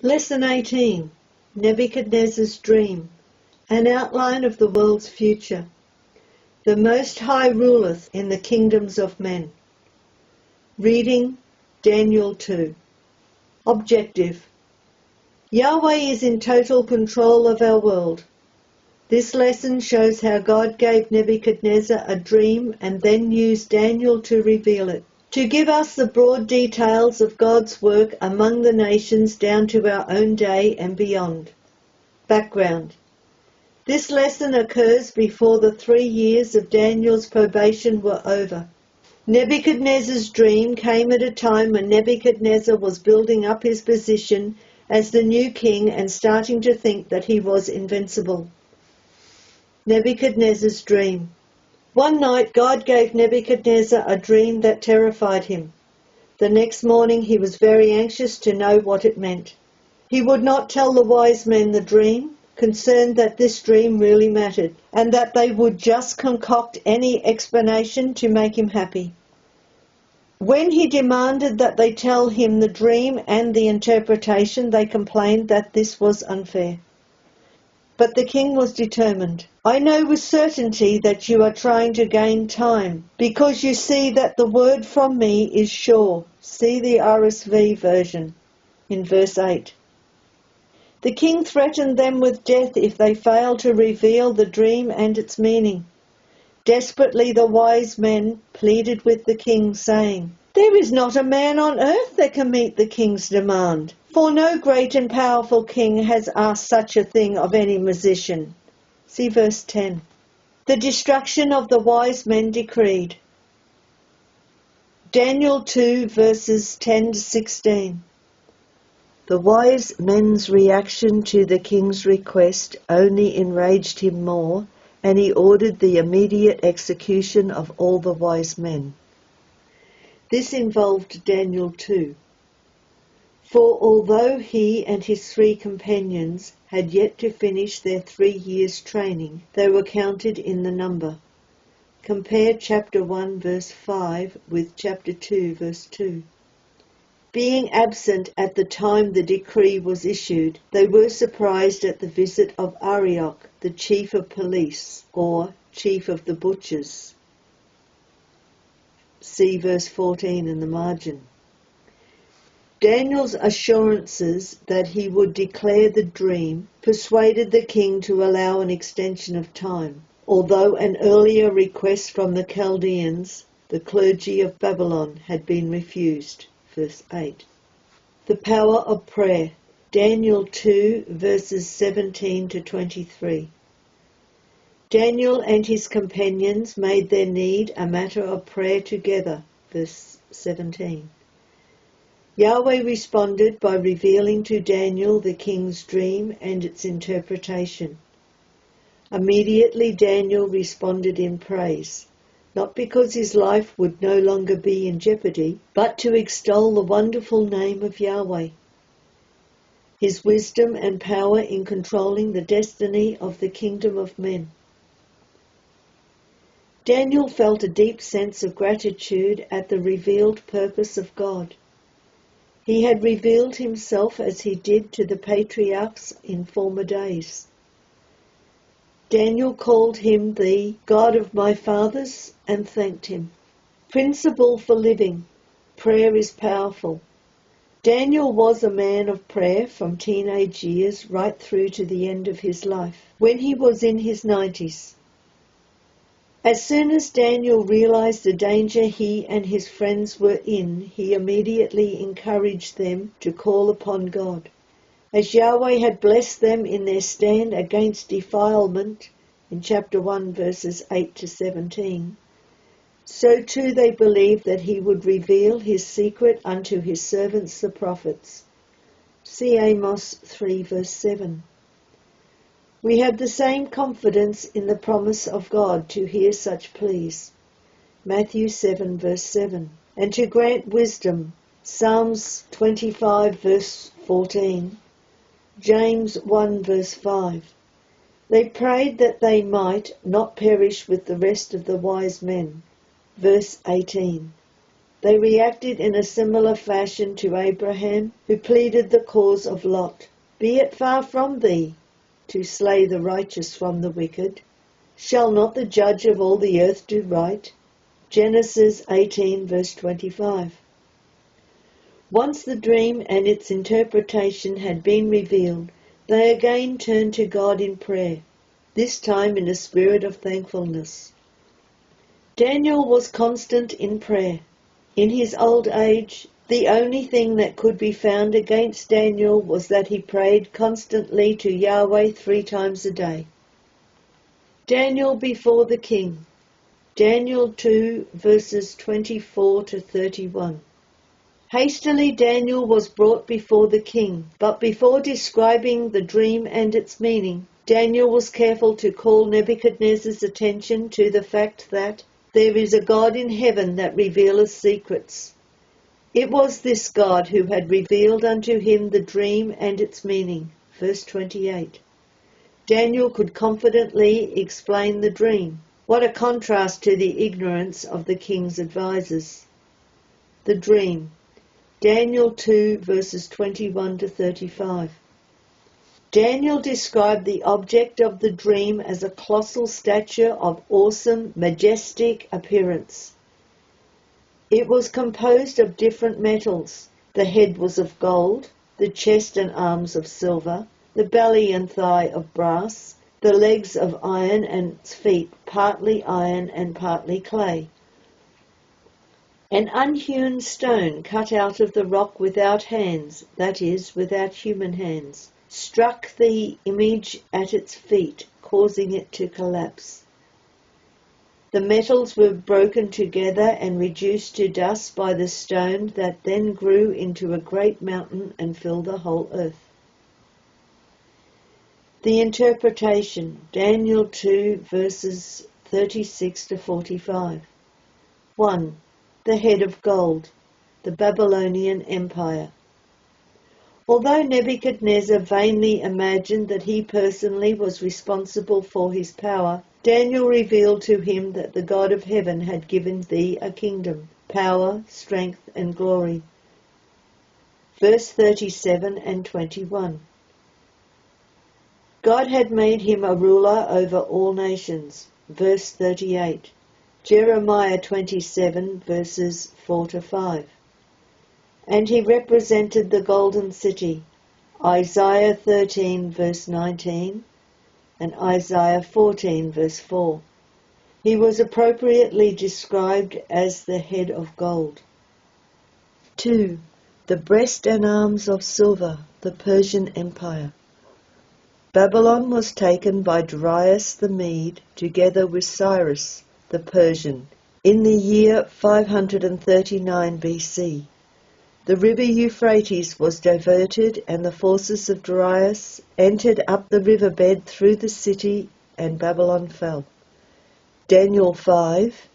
Lesson 18. Nebuchadnezzar's Dream. An outline of the world's future. The Most High ruleth in the kingdoms of men. Reading Daniel 2. Objective. Yahweh is in total control of our world. This lesson shows how God gave Nebuchadnezzar a dream and then used Daniel to reveal it, to give us the broad details of God's work among the nations down to our own day and beyond. Background. This lesson occurs before the 3 years of Daniel's probation were over. Nebuchadnezzar's dream came at a time when Nebuchadnezzar was building up his position as the new king and starting to think that he was invincible. Nebuchadnezzar's dream. One night God gave Nebuchadnezzar a dream that terrified him. The next morning he was very anxious to know what it meant. He would not tell the wise men the dream, concerned that this dream really mattered, and that they would just concoct any explanation to make him happy. When he demanded that they tell him the dream and the interpretation, they complained that this was unfair. But the king was determined. I know with certainty that you are trying to gain time, because you see that the word from me is sure. See the RSV version in verse 8. The king threatened them with death if they failed to reveal the dream and its meaning. Desperately the wise men pleaded with the king, saying, There is not a man on earth that can meet the king's demand, for no great and powerful king has asked such a thing of any musician. See verse 10. The destruction of the wise men decreed. Daniel 2 verses 10 to 16. The wise men's reaction to the king's request only enraged him more, and he ordered the immediate execution of all the wise men. This involved Daniel too. For although he and his 3 companions had yet to finish their 3 years' training, they were counted in the number. Compare chapter 1 verse 5 with chapter 2 verse 2. Being absent at the time the decree was issued, they were surprised at the visit of Arioch, the chief of police, or chief of the butchers. See verse 14 in the margin. Daniel's assurances that he would declare the dream persuaded the king to allow an extension of time, although an earlier request from the Chaldeans, the clergy of Babylon, had been refused. Verse 8. The power of prayer. Daniel 2 verses 17 to 23. Daniel and his companions made their need a matter of prayer together. Verse 17. Yahweh responded by revealing to Daniel the king's dream and its interpretation. Immediately Daniel responded in praise, not because his life would no longer be in jeopardy, but to extol the wonderful name of Yahweh, his wisdom and power in controlling the destiny of the kingdom of men. Daniel felt a deep sense of gratitude at the revealed purpose of God. He had revealed himself as he did to the patriarchs in former days. Daniel called him the God of my fathers and thanked him. Principle for living. Prayer is powerful. Daniel was a man of prayer from teenage years right through to the end of his life, when he was in his 90s. As soon as Daniel realized the danger he and his friends were in, he immediately encouraged them to call upon God. As Yahweh had blessed them in their stand against defilement, in chapter 1 verses 8 to 17, so too they believed that he would reveal his secret unto his servants the prophets. See Amos 3 verse 7. We have the same confidence in the promise of God to hear such pleas. Matthew 7 verse 7. And to grant wisdom. Psalms 25 verse 14. James 1 verse 5. They prayed that they might not perish with the rest of the wise men. Verse 18. They reacted in a similar fashion to Abraham, who pleaded the cause of Lot. Be it far from thee to slay the righteous from the wicked. Shall not the judge of all the earth do right? Genesis 18 verse 25. Once the dream and its interpretation had been revealed, they again turned to God in prayer, this time in a spirit of thankfulness. Daniel was constant in prayer. In his old age, the only thing that could be found against Daniel was that he prayed constantly to Yahweh 3 times a day. Daniel before the king. Daniel 2 verses 24 to 31. Hastily Daniel was brought before the king, but before describing the dream and its meaning, Daniel was careful to call Nebuchadnezzar's attention to the fact that there is a God in heaven that revealeth secrets. It was this God who had revealed unto him the dream and its meaning. Verse 28. Daniel could confidently explain the dream. What a contrast to the ignorance of the king's advisers. The dream. Daniel 2 verses 21 to 35. Daniel described the object of the dream as a colossal statue of awesome, majestic appearance. It was composed of different metals. The head was of gold, the chest and arms of silver, the belly and thigh of brass, the legs of iron and its feet partly iron and partly clay. An unhewn stone cut out of the rock without hands, that is, without human hands, struck the image at its feet, causing it to collapse. The metals were broken together and reduced to dust by the stone that then grew into a great mountain and filled the whole earth. The interpretation, Daniel 2 verses 36 to 45. 1. The head of gold, the Babylonian Empire. Although Nebuchadnezzar vainly imagined that he personally was responsible for his power, Daniel revealed to him that the God of heaven had given thee a kingdom, power, strength, and glory. Verse 37 and 21. God had made him a ruler over all nations. Verse 38. Jeremiah 27 verses 4 to 5. And he represented the golden city. Isaiah 13 verse 19 and Isaiah 14 verse 4. He was appropriately described as the head of gold. 2. The breast and arms of silver, the Persian Empire. Babylon was taken by Darius the Mede together with Cyrus the Persian in the year 539 BC. The river Euphrates was diverted and the forces of Darius entered up the riverbed through the city and Babylon fell. Daniel 5,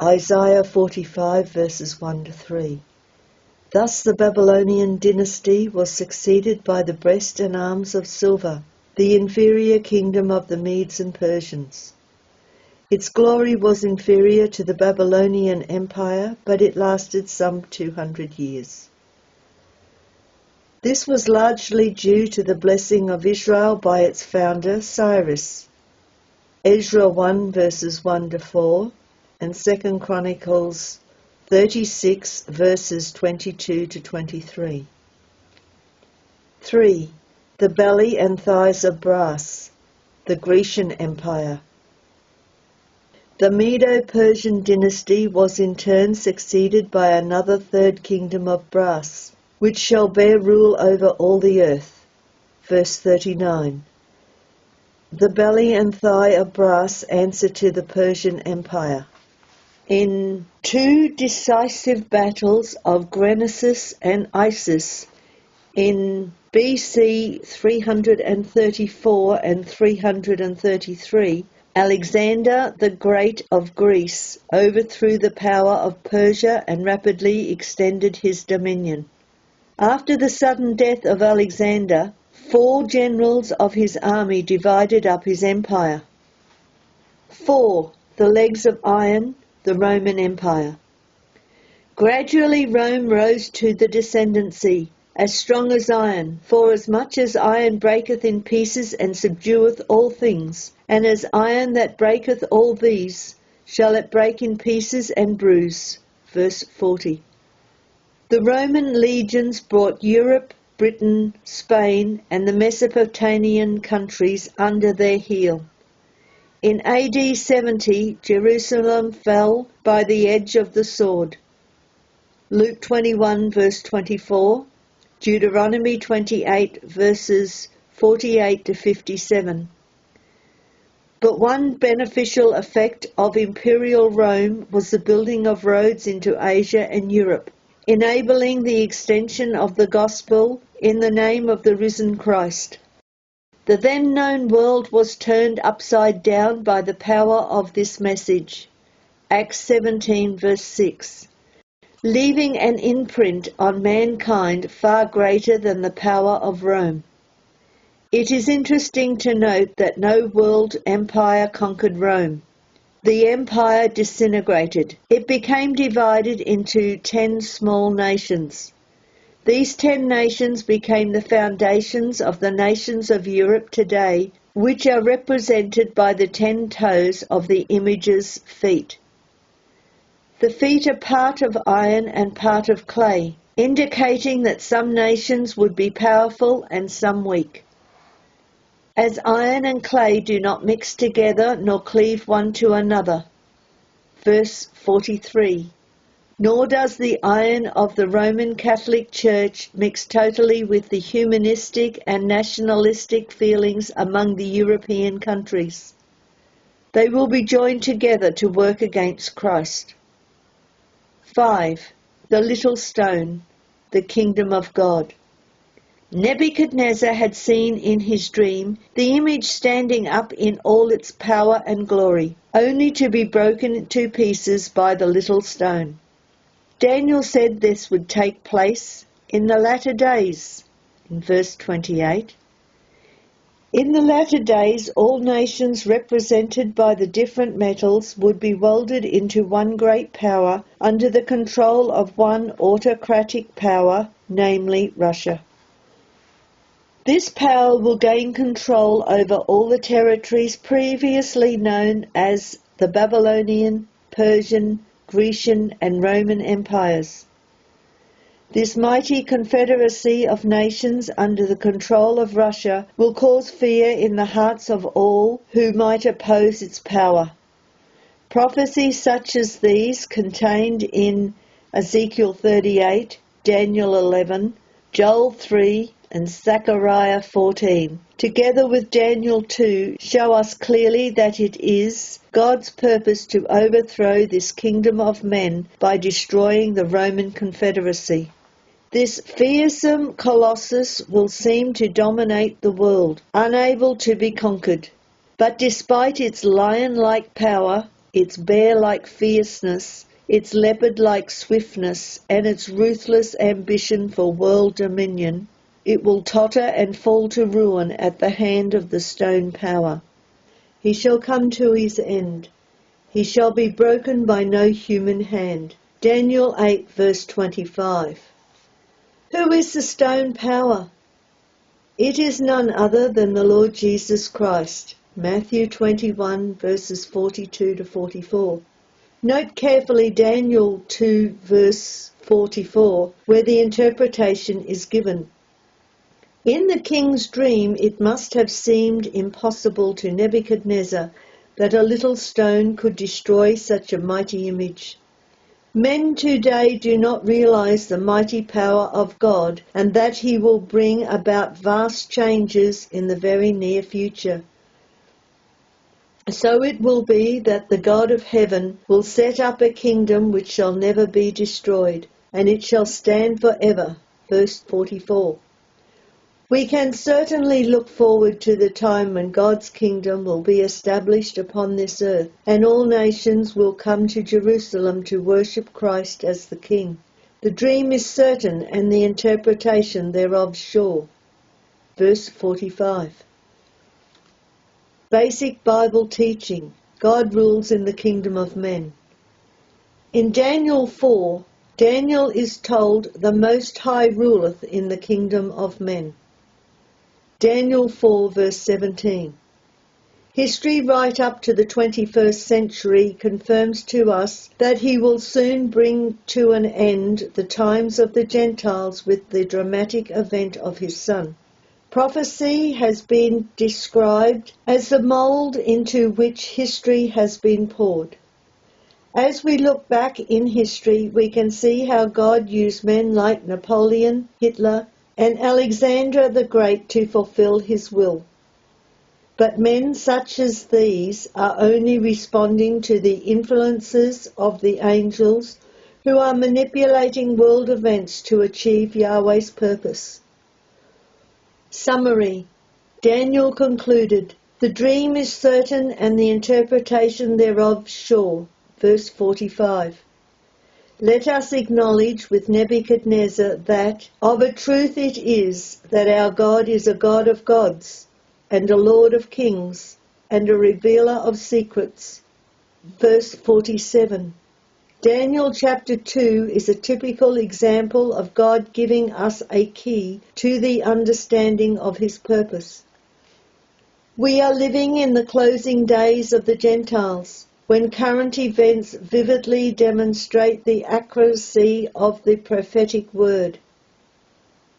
Isaiah 45 verses 1 to 3. Thus the Babylonian dynasty was succeeded by the breast and arms of silver, the inferior kingdom of the Medes and Persians. Its glory was inferior to the Babylonian Empire, but it lasted some 200 years. This was largely due to the blessing of Israel by its founder, Cyrus. Ezra 1 verses 1 to 4 and 2 Chronicles 36 verses 22 to 23. 3. The belly and thighs of brass, the Grecian Empire. The Medo-Persian dynasty was in turn succeeded by another third kingdom of brass, which shall bear rule over all the earth. Verse 39. The belly and thigh of brass answer to the Persian Empire. In 2 decisive battles of Grenesis and Isis in BC 334 and 333, Alexander the Great of Greece overthrew the power of Persia and rapidly extended his dominion. After the sudden death of Alexander, 4 generals of his army divided up his empire. 4. The legs of iron, the Roman Empire. Gradually Rome rose to the descendancy, as strong as iron, for as much as iron breaketh in pieces and subdueth all things, and as iron that breaketh all these, shall it break in pieces and bruise. Verse 40. The Roman legions brought Europe, Britain, Spain, and the Mesopotamian countries under their heel. In AD 70, Jerusalem fell by the edge of the sword. Luke 21 verse 24, Deuteronomy 28 verses 48 to 57. But one beneficial effect of imperial Rome was the building of roads into Asia and Europe, enabling the extension of the gospel in the name of the risen Christ. The then known world was turned upside down by the power of this message. Acts 17 verse 6. Leaving an imprint on mankind far greater than the power of Rome. It is interesting to note that no world empire conquered Rome. The empire disintegrated. It became divided into 10 small nations. These 10 nations became the foundations of the nations of Europe today, which are represented by the 10 toes of the image's feet. The feet are part of iron and part of clay, indicating that some nations would be powerful and some weak. As iron and clay do not mix together nor cleave one to another. Verse 43. Nor does the iron of the Roman Catholic Church mix totally with the humanistic and nationalistic feelings among the European countries. They will be joined together to work against Christ. 5. The little stone, the kingdom of God. Nebuchadnezzar had seen in his dream the image standing up in all its power and glory, only to be broken to pieces by the little stone. Daniel said this would take place in the latter days, in verse 28. In the latter days, all nations represented by the different metals would be welded into one great power under the control of one autocratic power, namely Russia. This power will gain control over all the territories previously known as the Babylonian, Persian, Grecian, and Roman empires. This mighty confederacy of nations under the control of Russia will cause fear in the hearts of all who might oppose its power. Prophecies such as these contained in Ezekiel 38, Daniel 11, Joel 3, and Zechariah 14, together with Daniel 2, show us clearly that it is God's purpose to overthrow this kingdom of men by destroying the Roman Confederacy. This fearsome colossus will seem to dominate the world, unable to be conquered. But despite its lion-like power, its bear-like fierceness, its leopard-like swiftness, and its ruthless ambition for world dominion, it will totter and fall to ruin at the hand of the stone power. He shall come to his end. He shall be broken by no human hand. Daniel 8 verse 25. Who is the stone power? It is none other than the Lord Jesus Christ. Matthew 21 verses 42 to 44. Note carefully Daniel 2 verse 44, where the interpretation is given. In the king's dream it must have seemed impossible to Nebuchadnezzar that a little stone could destroy such a mighty image. Men today do not realize the mighty power of God and that he will bring about vast changes in the very near future. So it will be that the God of heaven will set up a kingdom which shall never be destroyed, and it shall stand forever. Verse 44. We can certainly look forward to the time when God's kingdom will be established upon this earth, and all nations will come to Jerusalem to worship Christ as the King. The dream is certain, and the interpretation thereof sure. Verse 45. Basic Bible teaching. God rules in the kingdom of men. In Daniel 4, Daniel is told the Most High ruleth in the kingdom of men. Daniel 4 verse 17. History right up to the 21st century confirms to us that he will soon bring to an end the times of the Gentiles with the dramatic event of his Son. Prophecy has been described as the mould into which history has been poured. As we look back in history, we can see how God used men like Napoleon, Hitler, and Alexander the Great to fulfill his will. But men such as these are only responding to the influences of the angels who are manipulating world events to achieve Yahweh's purpose. Summary. Daniel concluded, "The dream is certain and the interpretation thereof sure." Verse 45. Let us acknowledge with Nebuchadnezzar that, of a truth it is, that our God is a God of gods, and a Lord of kings, and a revealer of secrets. Verse 47. Daniel chapter 2 is a typical example of God giving us a key to the understanding of his purpose. We are living in the closing days of the Gentiles, when current events vividly demonstrate the accuracy of the prophetic word.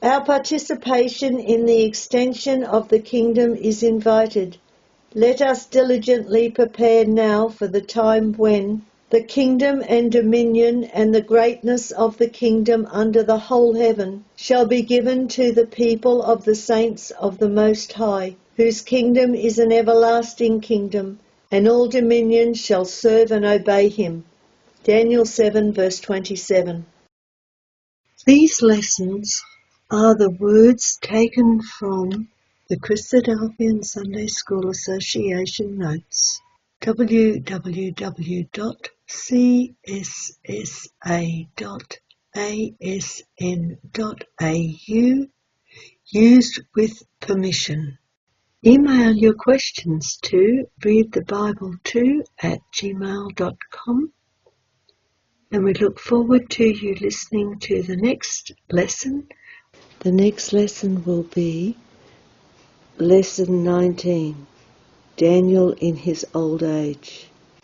Our participation in the extension of the kingdom is invited. Let us diligently prepare now for the time when the kingdom and dominion and the greatness of the kingdom under the whole heaven shall be given to the people of the saints of the Most High, whose kingdom is an everlasting kingdom, and all dominions shall serve and obey him. Daniel 7 verse 27. These lessons are the words taken from the Christadelphian Sunday School Association notes, www.cssa.asn.au, used with permission. Email your questions to readthebible2@gmail.com, and we look forward to you listening to the next lesson. The next lesson will be Lesson 19, Daniel in his old age.